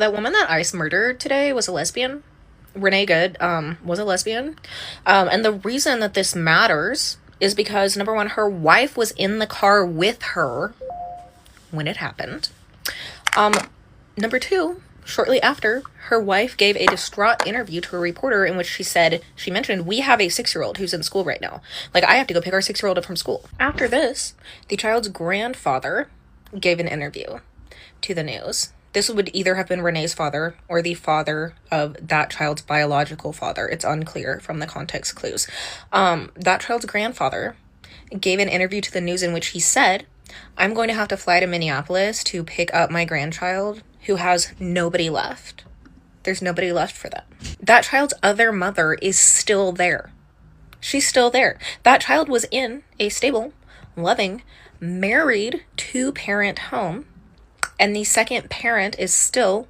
that woman that ICE murdered today was a lesbian. Renee Good was a lesbian. And the reason that this matters is because, number one, her wife was in the car with her when it happened. Number two, shortly after, her wife gave a distraught interview to a reporter in which she mentioned, we have a 6-year-old who's in school right now. Like, I have to go pick our 6-year-old up from school. After this, the child's grandfather gave an interview to the news. This would either have been Renee's father or the father of that child's biological father. It's unclear from the context clues. That child's grandfather gave an interview to the news in which he said, I'm going to have to fly to Minneapolis to pick up my grandchild who has nobody left. There's nobody left for them. That child's other mother is still there. She's still there. That child was in a stable, loving, married, 2-parent home, and the second parent is still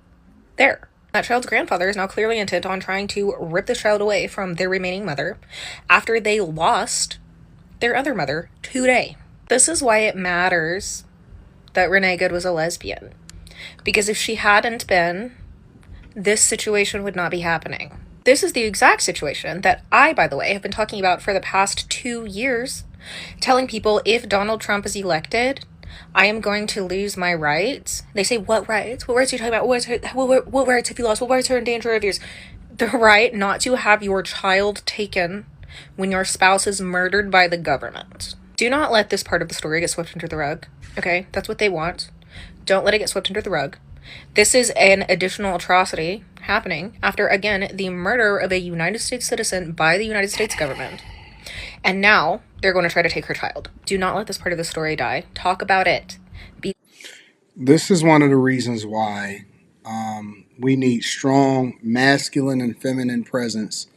there. That child's grandfather is now clearly intent on trying to rip this child away from their remaining mother after they lost their other mother today. This is why it matters that Renee Good was a lesbian. Because if she hadn't been, this situation would not be happening. This is the exact situation that I, by the way, have been talking about for the past 2 years, telling people if Donald Trump is elected, I am going to lose my rights. They say, what rights? What rights are you talking about? What rights have you lost? What rights are in danger of yours? The right not to have your child taken when your spouse is murdered by the government. Do not let this part of the story get swept under the rug. Okay? That's what they want. Don't let it get swept under the rug. This is an additional atrocity happening after, again, the murder of a United States citizen by the United States government. And now they're going to try to take her child. Do not let this part of the story die. Talk about it. This is one of the reasons why we need strong masculine and feminine presence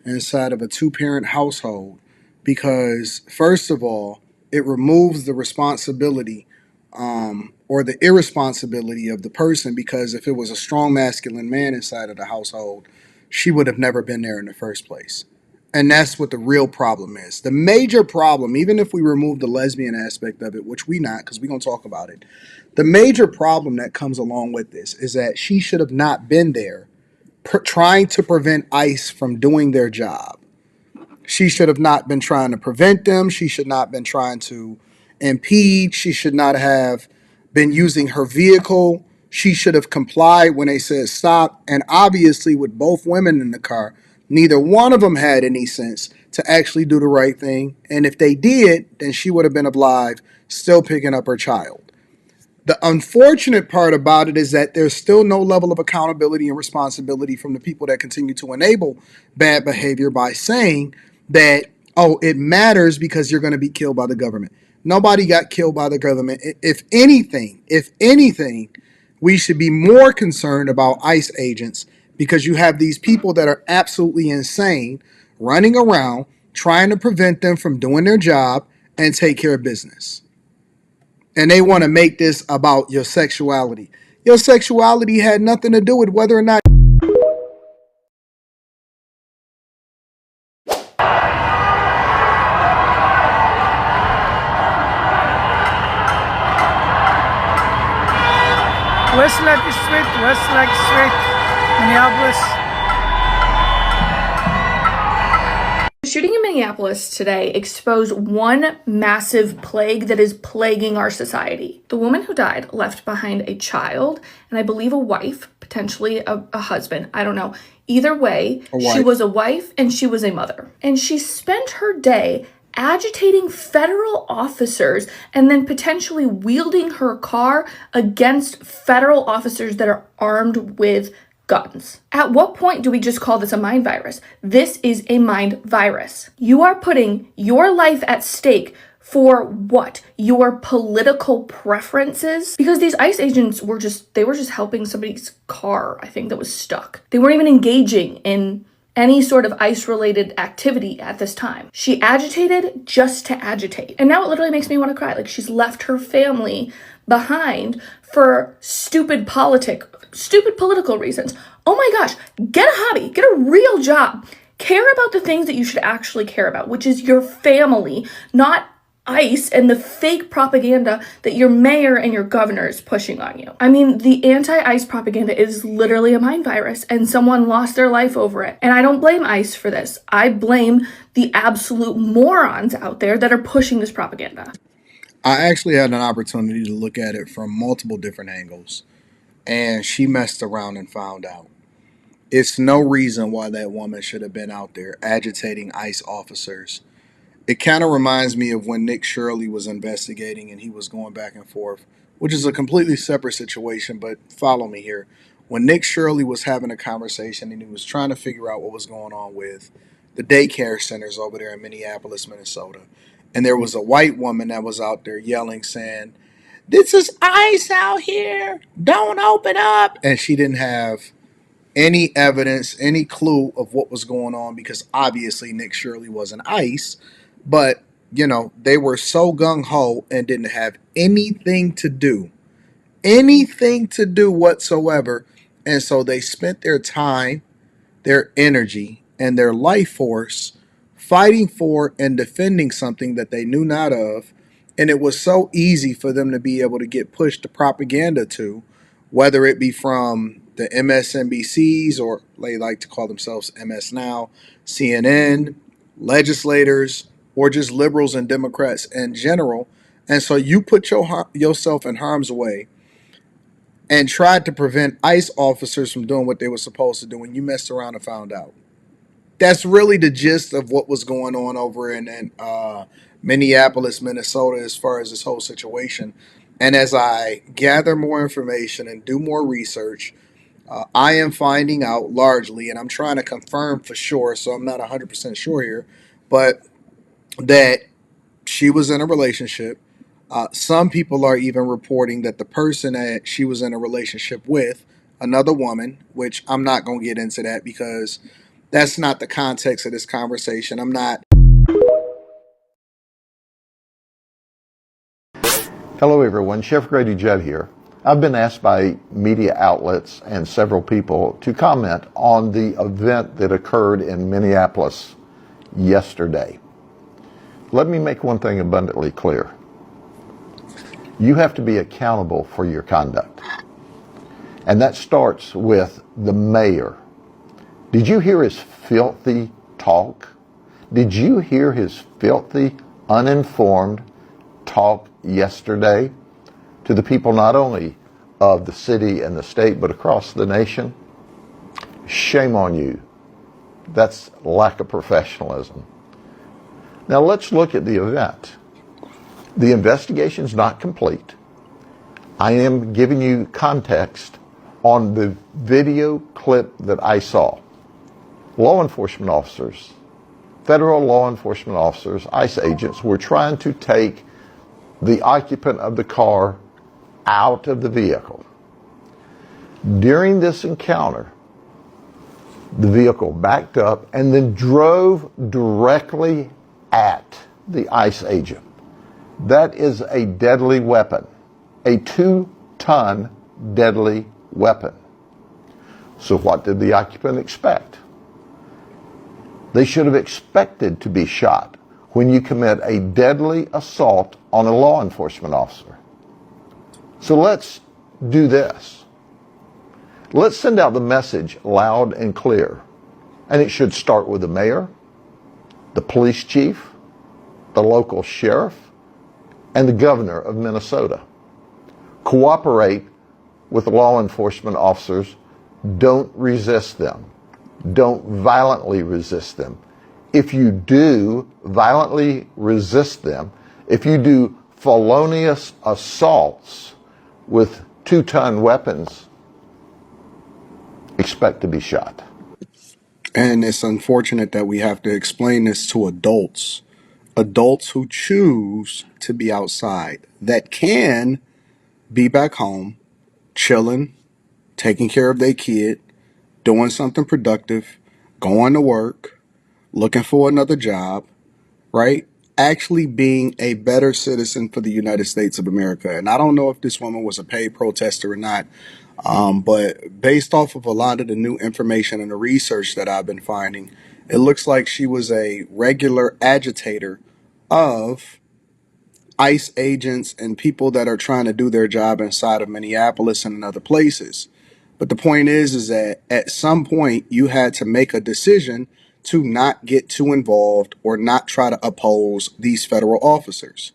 inside of a 2-parent household. Because, first of all, it removes the responsibility or the irresponsibility of the person, because if it was a strong masculine man inside of the household, she would have never been there in the first place. And that's what the real problem is. The major problem, even if we remove the lesbian aspect of it, which we not, because we're going to talk about it, the major problem that comes along with this is that she should have not been there trying to prevent ICE from doing their job. She should have not been trying to prevent them. She should not have been trying to impede. She should not have been using her vehicle. She should have complied when they said stop. And obviously, with both women in the car, neither one of them had any sense to actually do the right thing. And if they did, then she would have been alive, still picking up her child. The unfortunate part about it is that there's still no level of accountability and responsibility from the people that continue to enable bad behavior by saying that, oh, it matters because you're going to be killed by the government. Nobody got killed by the government. If anything, we should be more concerned about ICE agents, because you have these people that are absolutely insane running around trying to prevent them from doing their job and take care of business. And they want to make this about your sexuality. Your sexuality had nothing to do with whether or not Westlake Street, Minneapolis. The shooting in Minneapolis today exposed one massive plague that is plaguing our society. The woman who died left behind a child and I believe a wife, potentially a husband. I don't know. Either way, she was a wife and she was a mother. And she spent her day agitating federal officers and then potentially wielding her car against federal officers that are armed with guns. At what point do we just call this a mind virus? This is a mind virus. You are putting your life at stake for what? Your political preferences? Because these ICE agents were just helping somebody's car, I think, that was stuck. They weren't even engaging in any sort of ICE-related activity at this time. She agitated just to agitate. And now it literally makes me want to cry. Like, she's left her family behind for stupid political reasons. Oh my gosh, get a hobby, get a real job. Care about the things that you should actually care about, which is your family, not ICE and the fake propaganda that your mayor and your governor is pushing on you. I mean, the anti-ICE propaganda is literally a mind virus, and someone lost their life over it. And I don't blame ICE for this. I blame the absolute morons out there that are pushing this propaganda. I actually had an opportunity to look at it from multiple different angles, and she messed around and found out. It's no reason why that woman should have been out there agitating ICE officers. It kind of reminds me of when Nick Shirley was investigating and he was going back and forth, which is a completely separate situation, but follow me here. When Nick Shirley was having a conversation and he was trying to figure out what was going on with the daycare centers over there in Minneapolis, Minnesota, and there was a white woman that was out there yelling, saying, "This is ICE out here. Don't open up." And she didn't have any evidence, any clue of what was going on because obviously Nick Shirley wasn't ICE. But, they were so gung ho and didn't have anything to do whatsoever. And so they spent their time, their energy, and their life force fighting for and defending something that they knew not of. And it was so easy for them to be able to get pushed to propaganda to, whether it be from the MSNBCs, or they like to call themselves MS Now, CNN, legislators, or just liberals and Democrats in general. And so you put yourself in harm's way and tried to prevent ICE officers from doing what they were supposed to do when you messed around and found out. That's really the gist of what was going on over in Minneapolis, Minnesota, as far as this whole situation. And as I gather more information and do more research, I am finding out largely, and I'm trying to confirm for sure, so I'm not 100% sure here, but that she was in a relationship. Some people are even reporting that the person that she was in a relationship with, another woman, which I'm not going to get into that because that's not the context of this conversation. I'm not. Hello everyone, Chef Grady Judd here. I've been asked by media outlets and several people to comment on the event that occurred in Minneapolis yesterday. Let me make one thing abundantly clear. You have to be accountable for your conduct. And that starts with the mayor. Did you hear his filthy talk? Did you hear his filthy, uninformed talk yesterday to the people not only of the city and the state, but across the nation? Shame on you. That's lack of professionalism. Now let's look at the event. The investigation's not complete. I am giving you context on the video clip that I saw. Law enforcement officers, federal law enforcement officers, ICE agents, were trying to take the occupant of the car out of the vehicle. During this encounter, the vehicle backed up and then drove directly at the ICE agent. That is a deadly weapon, a 2-ton deadly weapon. So what did the occupant expect? They should have expected to be shot when you commit a deadly assault on a law enforcement officer. So let's do this. Let's send out the message loud and clear. And it should start with the mayor, the police chief, the local sheriff, and the governor of Minnesota. Cooperate with law enforcement officers. Don't resist them. Don't violently resist them. If you do violently resist them, if you do felonious assaults with 2-ton weapons, expect to be shot. And it's unfortunate that we have to explain this to adults who choose to be outside, that can be back home, chilling, taking care of their kid, doing something productive, going to work, looking for another job, right? Actually being a better citizen for the United States of America. And I don't know if this woman was a paid protester or not, but based off of a lot of the new information and the research that I've been finding, it looks like she was a regular agitator of ICE agents and people that are trying to do their job inside of Minneapolis and in other places. But the point is that at some point you had to make a decision to not get too involved or not try to oppose these federal officers.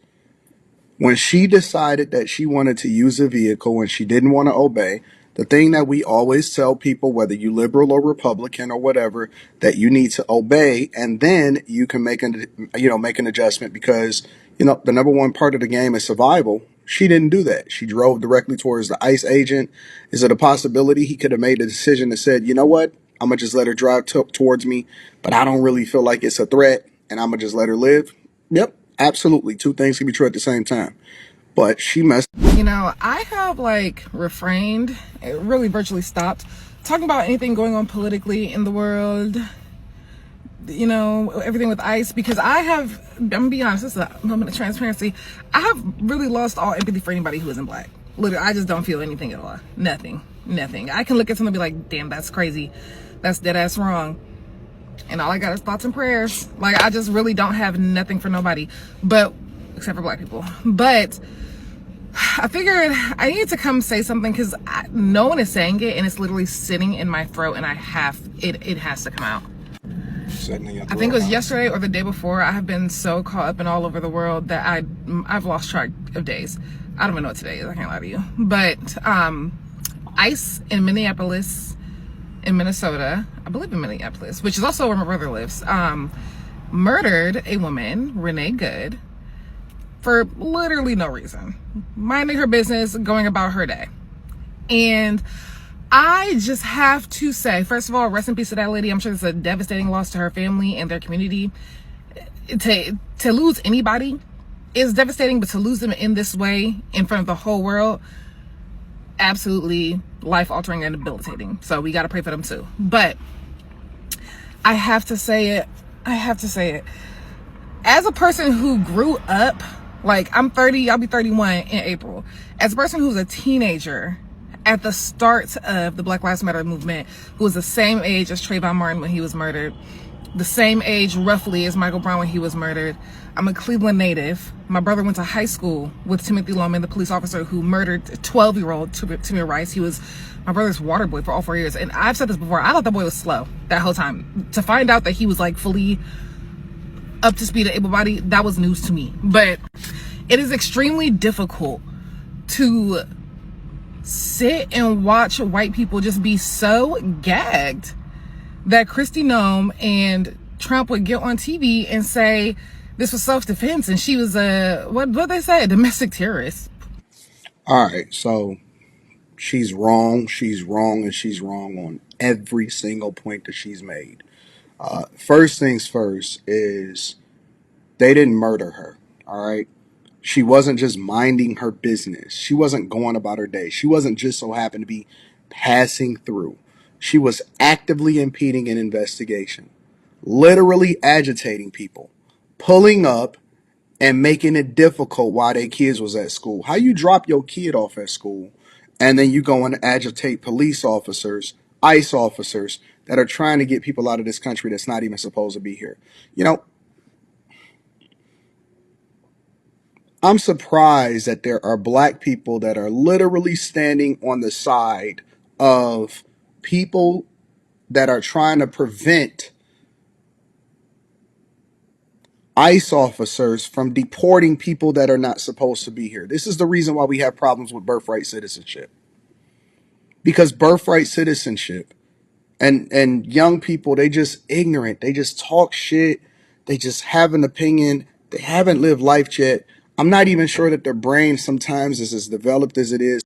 When she decided that she wanted to use a vehicle and she didn't want to obey, the thing that we always tell people, whether you liberal or Republican or whatever, that you need to obey, and then you can make an adjustment because the number one part of the game is survival. She didn't do that. She drove directly towards the ICE agent. Is it a possibility he could have made the decision and said, you know what, I'm gonna just let her drive towards me, but I don't really feel like it's a threat, and I'm gonna just let her live? Yep, absolutely. Two things can be true at the same time. But she messed. I have refrained, really virtually stopped talking about anything going on politically in the world, everything with ICE, because I'm gonna be honest, this is a moment of transparency. I have really lost all empathy for anybody who isn't black. Literally, I just don't feel anything at all. Nothing. I can look at someone and be like, damn, that's crazy. That's dead ass wrong. And all I got is thoughts and prayers. I just really don't have nothing for nobody, but except for black people. But I figured I need to come say something because no one is saying it, and it's literally sitting in my throat, and it has to come out. I think it was yesterday or the day before. I have been so caught up and all over the world that I've lost track of days. I don't even know what today is. I can't lie to you. But ICE in Minneapolis, in Minnesota, I believe in Minneapolis, which is also where my brother lives, murdered a woman, Renee Good, for literally no reason, minding her business, going about her day. And I just have to say, first of all, rest in peace to that lady. I'm sure it's a devastating loss to her family and their community. To lose anybody is devastating, but to lose them in this way in front of the whole world, absolutely life-altering and debilitating. So we got to pray for them too. But I have to say it. As a person who grew up, I'm 30, I'll be 31 in April. As a person who's a teenager at the start of the Black Lives Matter movement, who was the same age as Trayvon Martin when he was murdered, the same age roughly as Michael Brown when he was murdered. I'm a Cleveland native. My brother went to high school with Timothy Loman, the police officer who murdered 12-year-old Tamir Rice. He was my brother's water boy for all 4 years. And I've said this before, I thought that boy was slow that whole time. To find out that he was fully up to speed and able-bodied, that was news to me. But it is extremely difficult to sit and watch white people just be so gagged that Kristi Noem and Trump would get on TV and say this was self-defense and she was what they say, a domestic terrorist. All right, so she's wrong, and she's wrong on every single point that she's made. First things first is they didn't murder her, all right? She wasn't just minding her business. She wasn't going about her day. She wasn't just so happened to be passing through. She was actively impeding an investigation, literally agitating people, pulling up and making it difficult while their kids was at school. How you drop your kid off at school and then you go and agitate police officers, ICE officers that are trying to get people out of this country that's not even supposed to be here. I'm surprised that there are black people that are literally standing on the side of people that are trying to prevent ICE officers from deporting people that are not supposed to be here. This is the reason why we have problems with birthright citizenship. Because birthright citizenship and young people, they just ignorant. They just talk shit. They just have an opinion. They haven't lived life yet. I'm not even sure that their brain sometimes is as developed as it is.